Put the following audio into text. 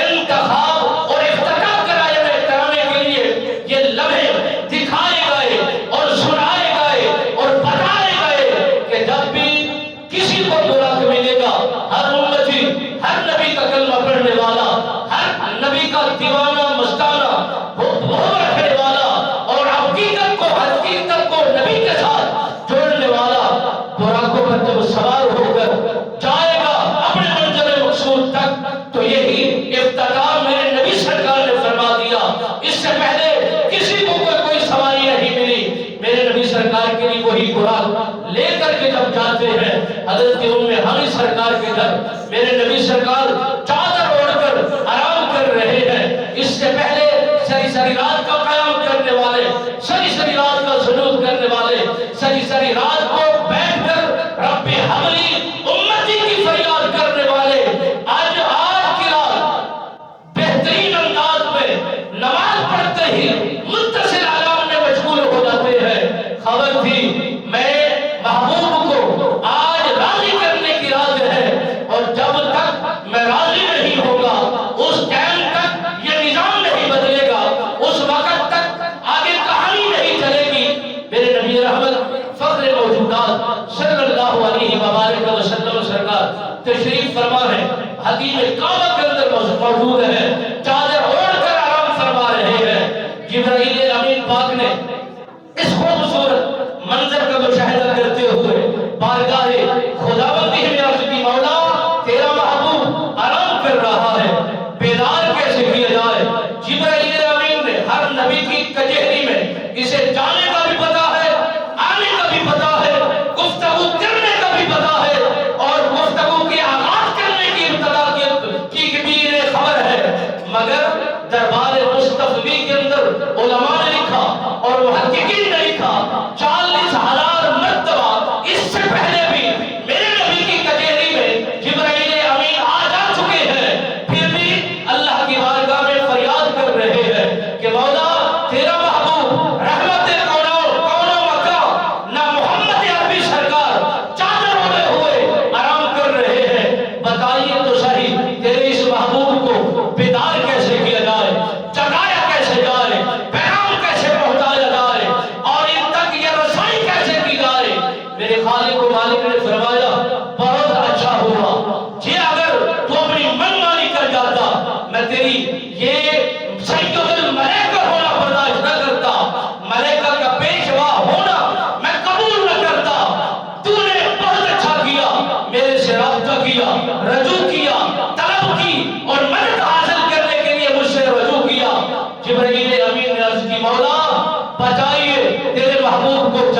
انتخاب اور افتتاح کرانے کے لیے یہ لمحے دکھائے گئے اور سنائے گئے اور بتائے گئے کہ جب بھی کسی کو برا ملے گا، ہر امتی، ہر نبی کا کلمہ پڑھنے والا، ہر نبی کا دیوانہ مستانہ محبت رکھنے والا اور حقیقت کو نبی کے ساتھ جوڑنے والا براقوں پر جب سوار ہو کر جائے گا اپنے منزل مقصود تک، تو یہی افتتاح میرے نبی سرکار نے فرما دیا۔ اس سے پہلے کسی کو کوئی سواری نہیں ملی، میرے نبی سرکار کے لیے وہی براق لے کر کے جب جاتے ہیں حضرت ام ہانی سرکار کے گھر، میرے نبی سرکار چادر اوڑھ کر آرام کر رہے ہیں۔ اس سے پہلے ساری رات کا قیام کرنے والے، ساری رات کا سجود کرنے والے، ساری رات کو بیٹھ کر رب حملی امتی کی فریاد کرنے والے، آج کی رات بہترین انداز میں نماز پڑھتے ہی متصل علام میں مشغول ہو جاتے ہیں۔ خبر تھی میں محبوب کو آج راضی کرنے کی رات ہے، اور جب تک میں راضی نہیں ہوگا اس ٹائم تک یہ نظام نہیں بدلے گا، اس وقت تک آگے کہانی نہیں چلے گی۔ میرے نبی رحمت فخر موجودات صلی اللہ علیہ وآلہ وسلم سرکار تشریف فرما ہے، حدیم کعبہ کے اندر موجود ہے، چادر اوڑھ کر آرام فرما رہے ہیں۔ جبرائیل امین پاک نے اس خوبصورت منظر کا مشاہدہ کرتے ہوئے بارگاہ خداوندی میں عرض کی، مولا تیرا محبوب آرام کر رہا ہے، بیدار کیسے کیا جائے؟ جبرائیل امین نے ہر نبی کی کچہری میں اسے جانے کا بھی پتا ہے، آنے کا بھی پتا ہے، گفتگو کرنے کا بھی پتا ہے، اور گفتگو کی آغاز کرنے کی ابتدا کی بھی خبر ہے، مگر دربار مصطفی کے اندر علماء نے لکھا اور محققین نے لکھا 40,000 مرتبہ اس سے پہلے بھی میرے نبی کی کچہری میں جبرائیل امین آ جا چکے ہیں، پھر بھی اللہ کی بارگاہ میں فریاد کر رہے ہیں کہ مولا تیرا محبوب رحمت کون و مکہ نہ محمد عربی سرکار چادر اوڑھے ہوئے آرام کر رہے ہیں، بتائیے تو صحیح تیرے اس محبوب کو بیدار کیسے کیا جائے، جگایا کیسے جائے، پیغام کیسے پہنچایا جائے، اور ان تک یہ رسائی کیسے کی جائے؟ میرے خالق و مالک نے فرمایا بہت اچھا ہوا جی اگر تو اپنی من مانی کر جاتا، میں تیری یہ سید الملائکہ ہونا برداشت نہ کرتا، ملائکہ کا پیشوا ہونا میں قبول نہ کرتا۔ تو نے بہت اچھا کیا، میرے سے رابطہ کیا، رجوع کیا، طلب کی اور مدد حاصل کرنے کے لیے مجھ سے رجوع کیا۔ جبرائیل امین نے عرض کی، مولا بچائیے تیرے محبوب کو